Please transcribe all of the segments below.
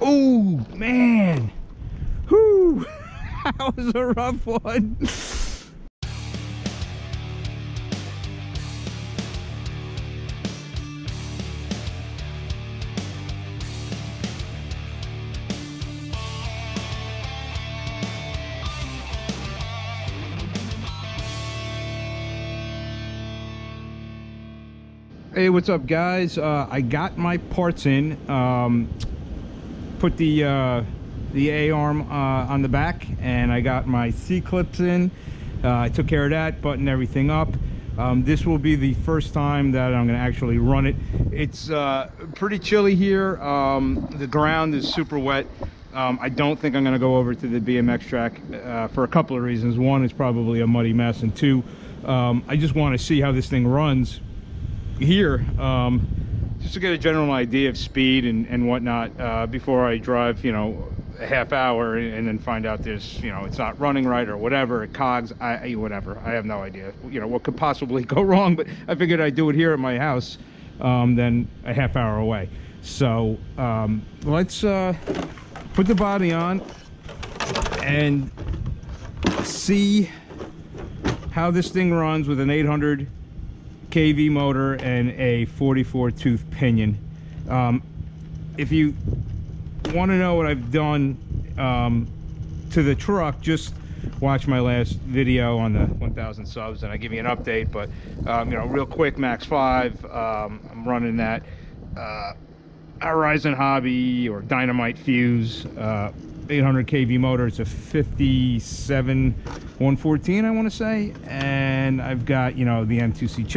Oh man, whoo, that was a rough one. Hey, what's up, guys? I got my parts in. Put the A-arm on the back, and I got my C-clips in. I took care of that, buttoned everything up. This will be the first time that I'm going to actually run it. It's pretty chilly here. The ground is super wet. I don't think I'm going to go over to the BMX track for a couple of reasons. One, it's probably a muddy mess, and two, I just want to see how this thing runs here, just to get a general idea of speed and whatnot before I drive, you know, a half hour and then find out there's, you know, it's not running right or whatever, it cogs, whatever. I have no idea, you know, what could possibly go wrong, but I figured I'd do it here at my house, then a half hour away. So let's put the body on and see how this thing runs with an 800 kV motor and a 44 tooth pinion. If you want to know what I've done to the truck, just watch my last video on the 1,000 subs and I give you an update. But you know, real quick, Max 5, I'm running that Horizon Hobby or Dynamite Fuze 800 kV motor. It's a 57 114, I want to say, and I've got, you know, the M2C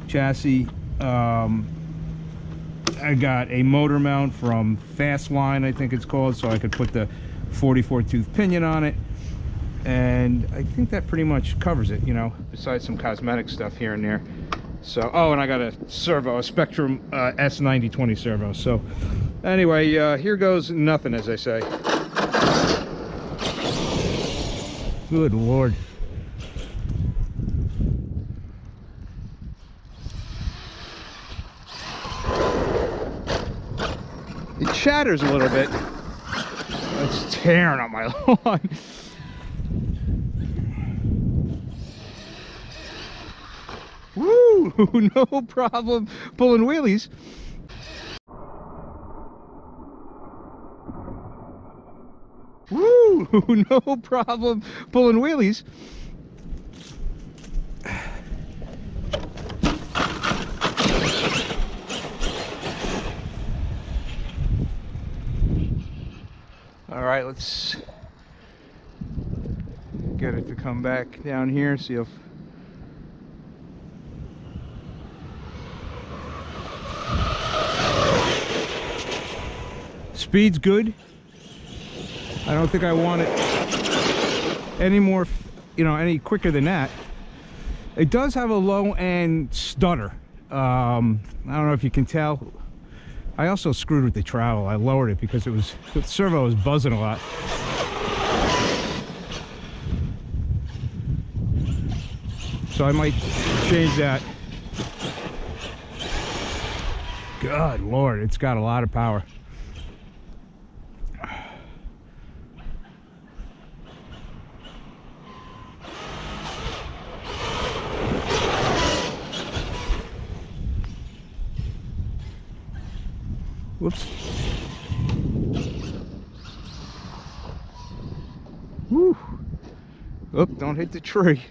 chassis. I got a motor mount from Fastline, I think it's called, so I could put the 44 tooth pinion on it, and I think that pretty much covers it, you know, besides some cosmetic stuff here and there. So, oh, and I got a servo, a Spectrum S9020 servo. So anyway, here goes nothing, as I say. Good Lord. It shatters a little bit. It's tearing up my lawn. Woo! No problem pulling wheelies. Woo! No problem pulling wheelies. All right, let's get it to come back down here, see if speed's good. I don't think I want it any more, you know, any quicker than that. It does have a low end stutter. I don't know if you can tell. I also screwed with the travel. I lowered it because it was, the servo was buzzing a lot. So I might change that. Good Lord, it's got a lot of power. Whoops. Woo. Oop, don't hit the tree.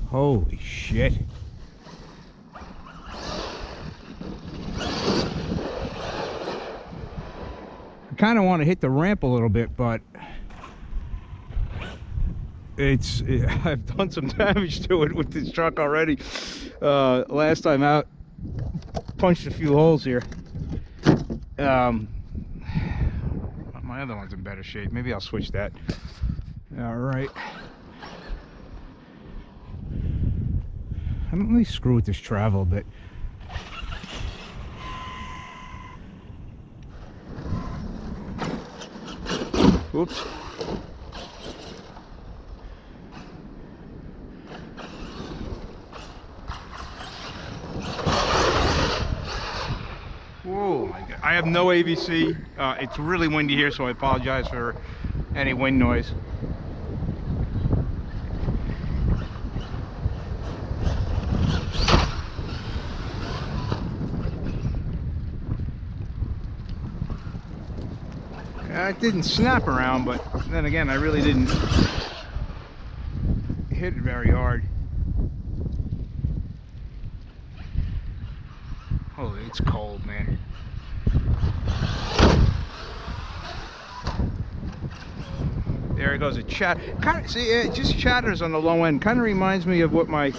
Holy shit. I kind of want to hit the ramp a little bit, but I've done some damage to it with this truck already. Last time out, punched a few holes here. My other one's in better shape. Maybe I'll switch that. All right. Let me screw with this travel a bit. Whoops. have no AVC. It's really windy here, so I apologize for any wind noise. It didn't snap around, but then again, I really didn't hit it very hard. Holy, it's cold, man. There it goes, a chat. Kind of, see, it just chatters on the low end. Kind of reminds me of what my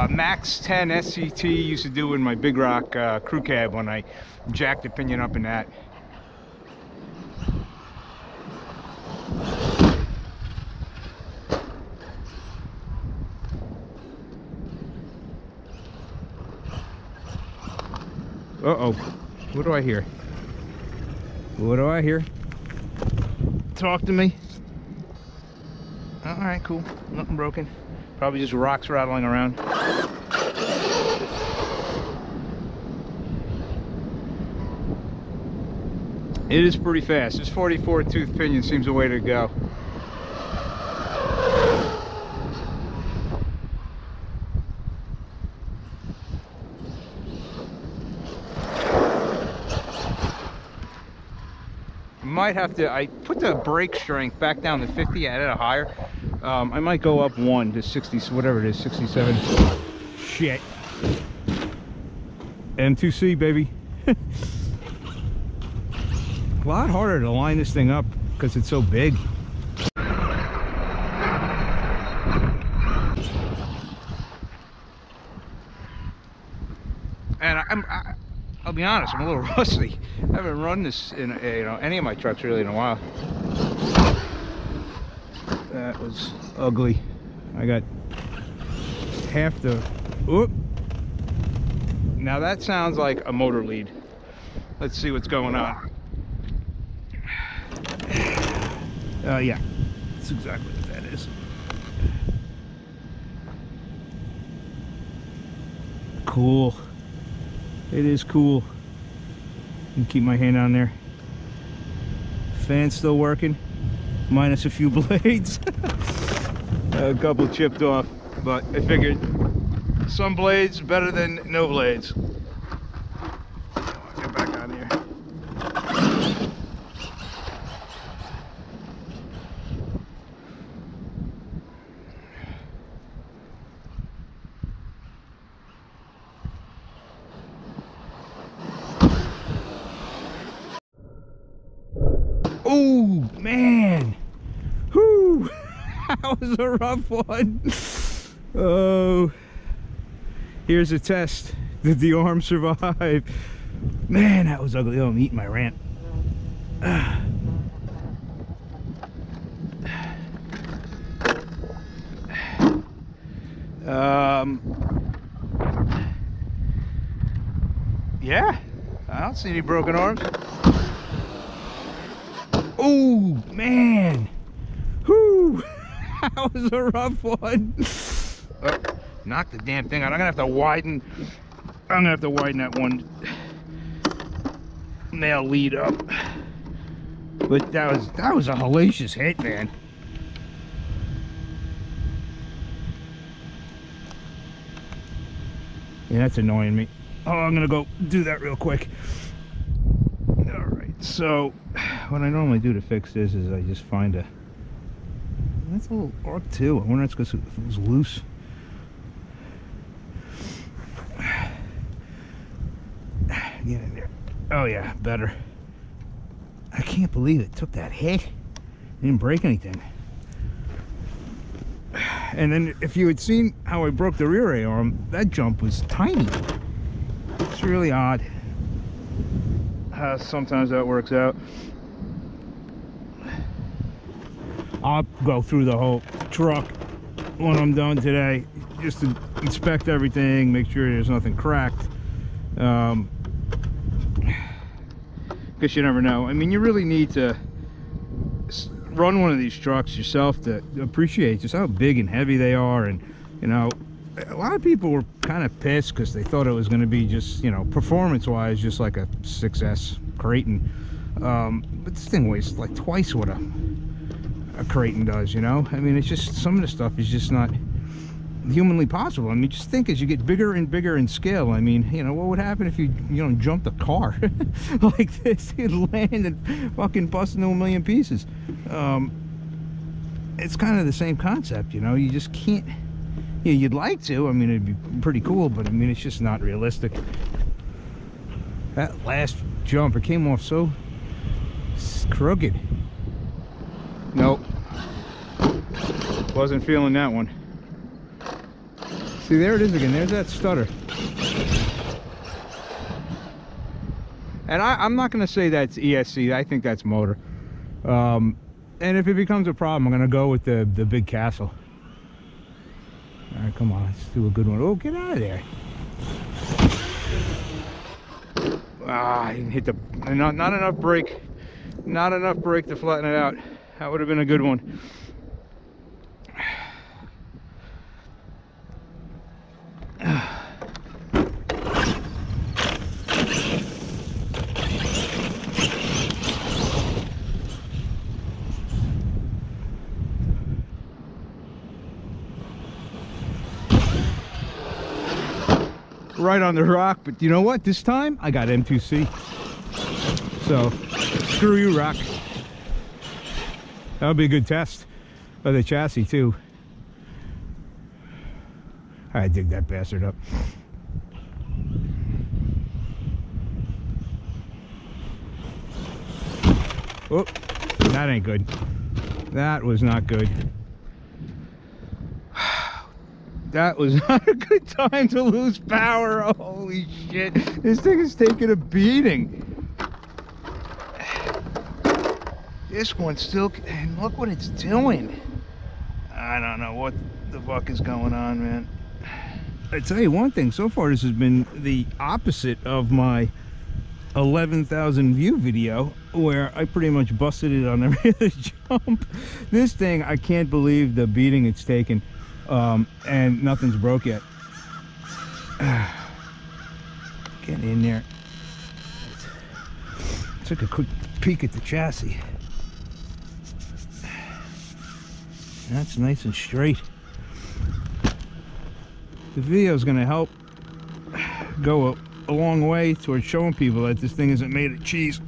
Max 10 SCT used to do in my Big Rock crew cab when I jacked the pinion up in that. Uh-oh. What do I hear? What do I hear? Talk to me. All right, cool. Nothing broken. Probably just rocks rattling around. It is pretty fast. This 44 tooth pinion seems the way to go. Might have to, I put the brake strength back down to 50, I added a higher. I might go up 1 to 60, whatever it is, 67. Shit. M2C, baby. A lot harder to line this thing up because it's so big. And I'll be honest, I'm a little rusty. I haven't run this in any of my trucks really in a while. That was ugly. I got half the. Whoop. Now that sounds like a motor lead. Let's see what's going on. Yeah, that's exactly what that is. Cool. It is cool. And keep my hand on there. Fan's still working, minus a few blades. A couple chipped off, but I figured some blades better than no blades. Get back on here. Oh man, whoo, that was a rough one. Oh, here's a test. Did the arm survive? Man, that was ugly. Oh, I'm eating my rant. Yeah, I don't see any broken arms. Oh man, whoo, that was a rough one. Knock the damn thing out. I'm gonna have to widen. I'm gonna have to widen that one nail lead up. But that was a hellacious hit, man. Yeah, that's annoying me. Oh, I'm gonna go do that real quick. All right, so what I normally do to fix this is I just find a, that's a little arc too. I wonder if it's because it was loose. Get in there. Oh yeah, better. I can't believe it took that hit. It didn't break anything. And then if you had seen how I broke the rear A-arm, that jump was tiny. It's really odd. Sometimes that works out. I'll go through the whole truck when I'm done today, just to inspect everything, make sure there's nothing cracked. Because you never know. I mean, you really need to run one of these trucks yourself to appreciate just how big and heavy they are, and you know, a lot of people were kind of pissed because they thought it was going to be just, you know, performance-wise, just like a 6S Kraton. But this thing weighs like twice what a Kraton does, you know? I mean, it's just, some of the stuff is just not humanly possible. I mean, just think, as you get bigger and bigger in scale, I mean, you know, what would happen if you know, jumped a car like this? You'd land and fucking bust into a million pieces. It's kind of the same concept, you know? You just can't, yeah, you'd like to. I mean, it'd be pretty cool, but I mean, it's just not realistic. That last jump, it came off so crooked. Nope. Wasn't feeling that one. See, there it is again. There's that stutter. And I'm not going to say that's ESC. I think that's motor. And if it becomes a problem, I'm going to go with the big castle. All right, come on. Let's do a good one. Oh, get out of there. Ah, I didn't hit the... Not enough brake. Not enough brake to flatten it out. That would have been a good one. Right on the rock, but you know what? This time I got M2C. So screw you, rock. That'll be a good test of the chassis too. I dig that bastard up. Oh, that ain't good. That was not good. That was not a good time to lose power. Holy shit. This thing is taking a beating. This one's still... And look what it's doing. I don't know what the fuck is going on, man. I tell you one thing. So far, this has been the opposite of my 11,000 view video, where I pretty much busted it on every other jump. This thing, I can't believe the beating it's taken. And nothing's broke yet. Get in there. Took a quick peek at the chassis. That's nice and straight. The video is going to help go a long way towards showing people that this thing isn't made of cheese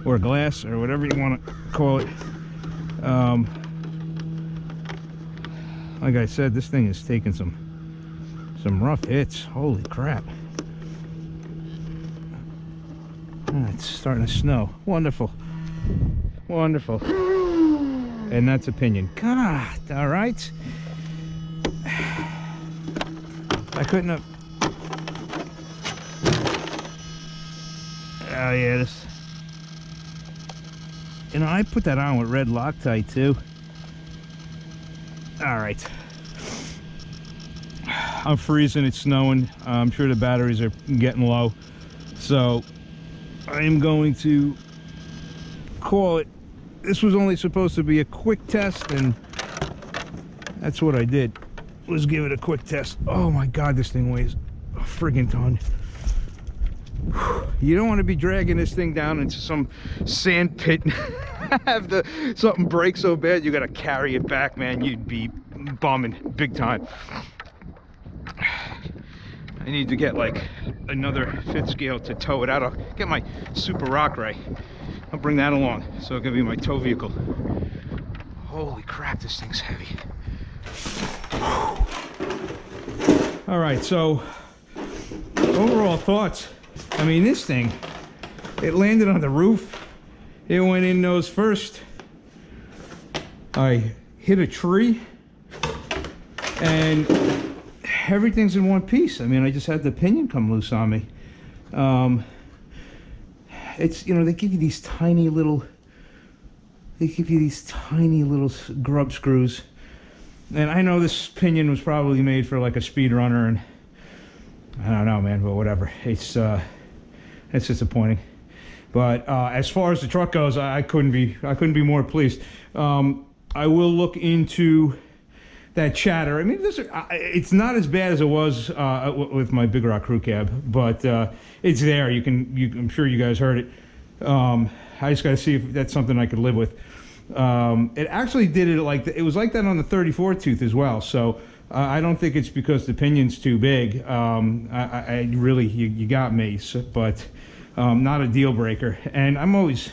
or glass or whatever you want to call it. Like I said, this thing is taking some rough hits. Holy crap. It's starting to snow. Wonderful. Wonderful. And that's a Pinion. God, all right. I couldn't have... Oh yeah, this... You know, I put that on with red Loctite too. All right, I'm freezing, it's snowing. I'm sure the batteries are getting low, so I am going to call it. This was only supposed to be a quick test, and that's what I did, was give it a quick test. Oh my god, this thing weighs a friggin' ton. You don't want to be dragging this thing down into some sand pit and have something break so bad you got to carry it back, man. You'd be bumming big time. I need to get like another 5th scale to tow it out. I'll get my Super Rock Ray. I'll bring that along, so it can be my tow vehicle. Holy crap, this thing's heavy. All right, so overall thoughts. I mean, this thing, it landed on the roof. It went in nose first. I hit a tree, and everything's in one piece. I mean, I just had the pinion come loose on me. It's, you know, they give you these tiny little grub screws. And I know this pinion was probably made for like a speed runner, and I don't know, man, but whatever. It's disappointing. But as far as the truck goes, I couldn't be more pleased. I will look into that chatter. I mean, it's not as bad as it was with my Big Rock crew cab, but it's there. I'm sure you guys heard it. I just got to see if that's something I could live with. It actually did it like it was like that on the 34 tooth as well. So I don't think it's because the pinion's too big. I really, you got me, but not a deal breaker. And I'm always,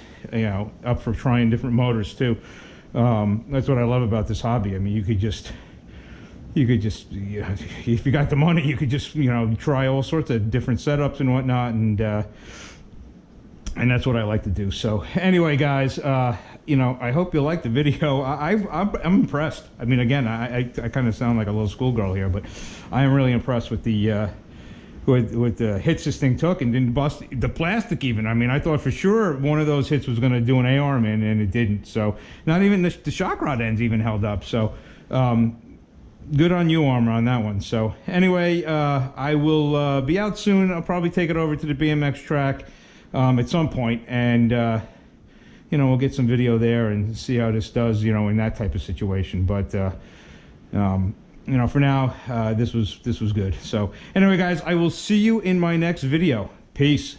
up for trying different motors too. That's what I love about this hobby. I mean, you could just, if you got the money, you could just, try all sorts of different setups and whatnot, and that's what I like to do. So anyway, guys, I hope you liked the video. I'm impressed. I mean, again, I kind of sound like a little schoolgirl here, but I am really impressed with the with the hits this thing took, and didn't bust the plastic even. I mean, I thought for sure one of those hits was going to do an A-arm in, and it didn't. So not even the shock rod ends even held up. So good on you, Arrma, on that one. So anyway, I will be out soon. I'll probably take it over to the BMX track at some point, and we'll get some video there and see how this does, in that type of situation. But for now, this was good. So anyway, guys, I will see you in my next video. Peace.